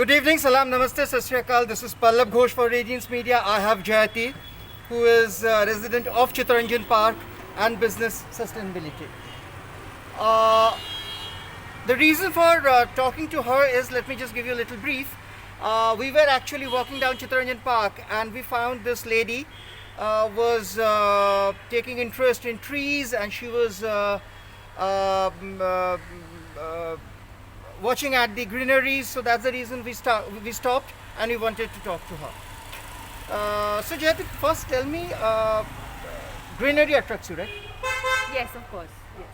Good evening, salam, namaste, sat sri akal. This is Pallab Ghosh for Radiance Media. I have Jayati, who is a resident of Chittaranjan Park and business sustainability. The reason for talking to her is, let me just give you a little brief. We were actually walking down Chittaranjan Park and we found this lady was taking interest in trees, and she was watching at the greeneries, so that's the reason we stopped and we wanted to talk to her. So Jayati, first tell me, greenery attracts you, right? Yes, of course. Yes,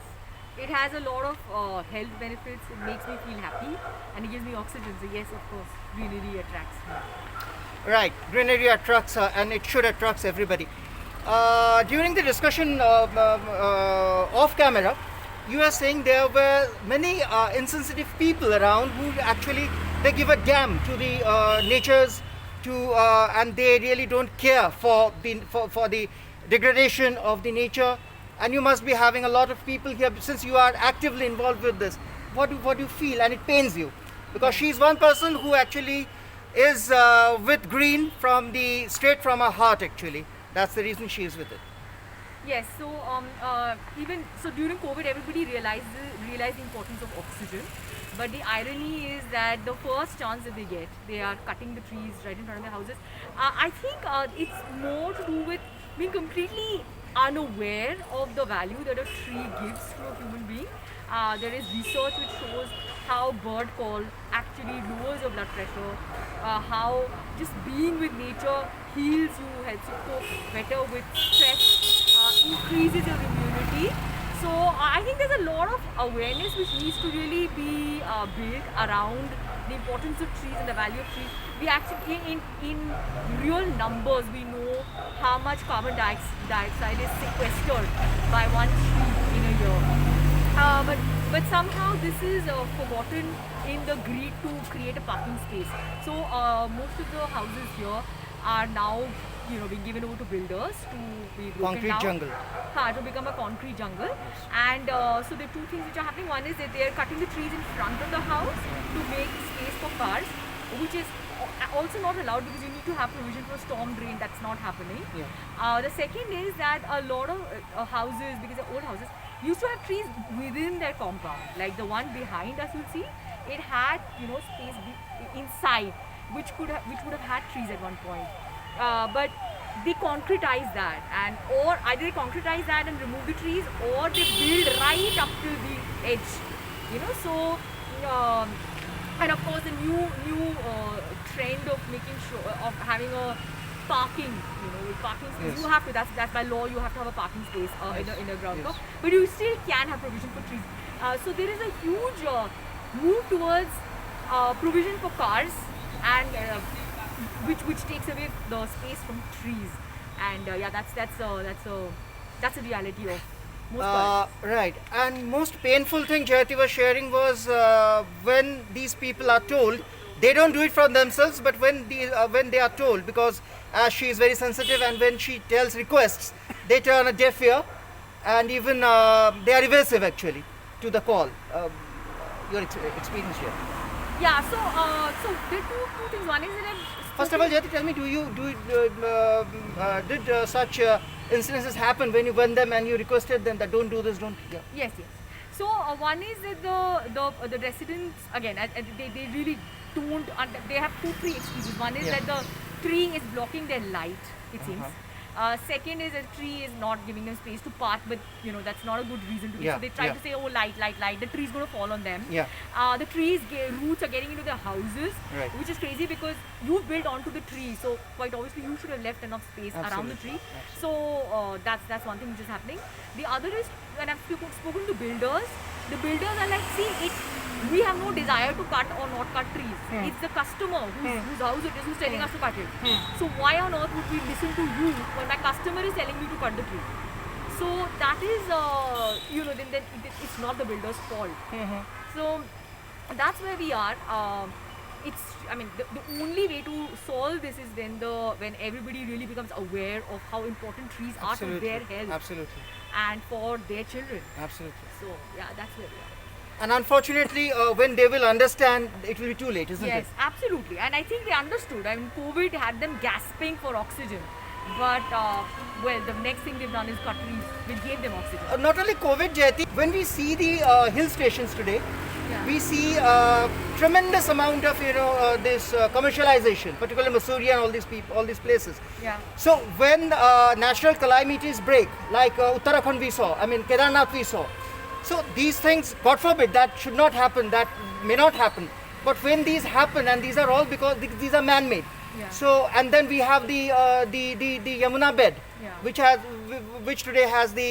it has a lot of health benefits. It makes me feel happy, and it gives me oxygen. So yes, of course, greenery attracts me. Right, greenery attracts and it should attract everybody. During the discussion off camera, you were saying there were many insensitive people around who actually they give a damn to the natures, and they really don't care for the degradation of the nature. And you must be having a lot of people here, since you are actively involved with this. What do you feel? And it pains you because she's one person who actually is with green straight from her heart. Actually, that's the reason she is with it. Yes, so even so during COVID, everybody realized the importance of oxygen. But the irony is that the first chance that they get, they are cutting the trees right in front of their houses. I think it's more to do with being completely unaware of the value that a tree gives to a human being. There is research which shows how bird call actually lowers your blood pressure, how just being with nature heals you, helps you cope better with stress, increases your immunity. So I think there's a lot of awareness which needs to really be built around the importance of trees and the value of trees. We actually, in real numbers, we know how much carbon dioxide is sequestered by one tree in a year. But somehow this is forgotten in the greed to create a parking space. So most of the houses here are now being given over to builders to be broken Concrete down. jungle. To become a concrete jungle. And so there are two things which are happening. One is that they are cutting the trees in front of the house to make space for cars, which is also not allowed because you need to have provision for storm drain. That's not happening. Yeah. The second is that a lot of houses, because they're old houses, used to have trees within their compound. Like the one behind us, you'll see, it had space inside, which would have had trees at one point. But they concretize that, or either they concretize that and remove the trees, or they build right up to the edge. So and of course the new trend of making sure of having a parking, with parking space. Yes. You have to. That's by law. You have to have a parking space in a ground Yes. floor. But you still can have provision for trees. So there is a huge move towards provision for cars, and which takes away the space from trees. And that's a reality of most cars. Right, and most painful thing Jayati was sharing was when these people are told, they don't do it from themselves, but when they are told, because she is very sensitive, and when she tells requests, they turn a deaf ear, and even they are evasive actually to the call. Your experience here. Yeah. So there are two things. One is that First of all, Jayati, tell me, did such incidences happen when you went them and you requested them that don't do this, don't? Yeah. Yes. So one is that the residents, again, they really don't. They have three excuses. One is Yeah. that the tree is blocking their light. It seems. Second is a tree is not giving them space to park, but that's not a good reason to do. Yeah, So they try yeah. to say, oh, light. The tree is going to fall on them. Yeah. The trees roots are getting into their houses, Right. which is crazy because you built onto the tree. So quite obviously you should have left enough space around the Absolutely. tree. So that's one thing which is happening. The other is when I've spoken to builders, the builders are like, see, we have no desire to cut or not cut trees. It's the customer whose house it is who's telling us to cut it. So why on earth would we listen to you when my customer is telling me to cut the tree? So that is, then it's not the builder's fault. So that's where we are. The only way to solve this is when everybody really becomes aware of how important trees are to their health Absolutely. and for their children. Absolutely. So yeah, that's where we are. And unfortunately, when they will understand, it will be too late, isn't Yes, it? absolutely. And I think they understood. I mean, COVID had them gasping for oxygen. But, well, the next thing they've done is cut trees, which gave them oxygen. Not only COVID, Jayati, when we see the hill stations today, Yeah. we see tremendous amount of this commercialization, particularly Mussoorie and all these places. Yeah. So when natural calamities break, like Uttarakhand we saw, I mean Kedarnath we saw. So these things, God forbid, that should not happen, that may not happen. But when these happen, and these are all because these are man-made. Yeah. So and then we have the Yamuna bed, Yeah. which today has the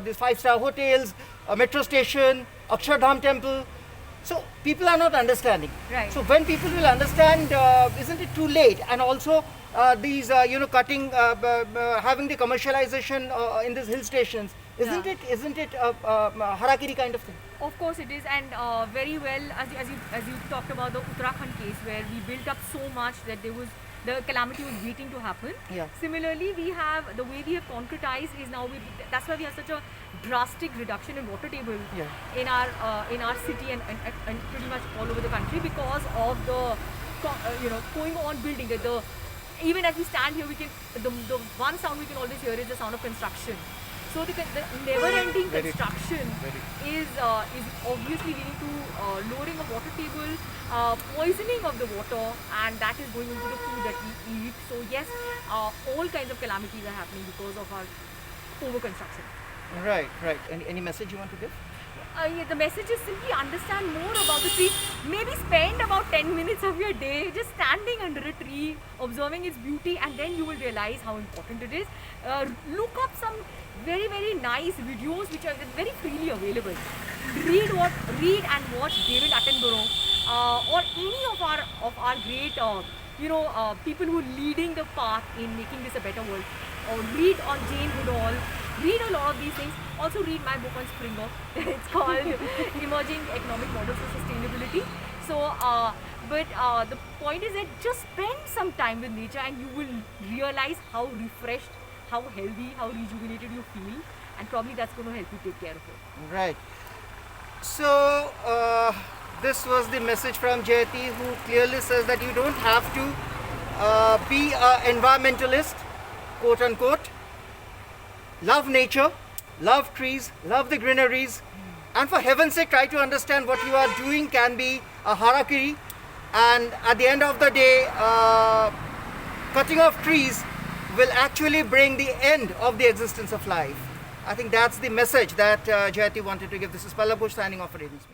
these five-star hotels, a metro station, Akshardham temple. So people are not understanding. Right. So when people will understand, isn't it too late? And also these cutting, having the commercialization in these hill stations, isn't Yeah. it harakiri kind of thing? Of course it is, and very well as you talked about the Uttarakhand case where we built up so much that the calamity was waiting to happen. Yeah. Similarly, we have the way we have concretized is now that's why we have such a drastic reduction in water table Yeah. in our city and pretty much all over the country because of the going on building the even as we stand here we can the one sound we can always hear is the sound of construction. So the never-ending Very true. construction is obviously leading to lowering of water table, poisoning of the water, and that is going into the food that we eat. So yes, all kinds of calamities are happening because of our over-construction. Right. Any message you want to give? Yeah, the message is simply understand more about the tree. Maybe spend about 10 minutes of your day just standing under a tree, observing its beauty, and then you will realize how important it is. Look up some very, very nice videos which are very freely available. Read and watch David Attenborough or any of our great people who are leading the path in making this a better world. Or read on Jane Goodall. Read a lot of these things. Also read my book on Springer. It's called Emerging Economic Models of Sustainability. So, the point is that just spend some time with nature and you will realize how refreshed, how healthy, how rejuvenated you feel, and probably that's going to help you take care of it. Right. So this was the message from Jayati, who clearly says that you don't have to be an environmentalist, quote unquote. Love nature, love trees, love the greeneries, and for heaven's sake, try to understand what you are doing can be a harakiri, and at the end of the day, cutting off trees will actually bring the end of the existence of life. I think that's the message that Jayati wanted to give. This is Pallab Ghosh signing off for Radiance.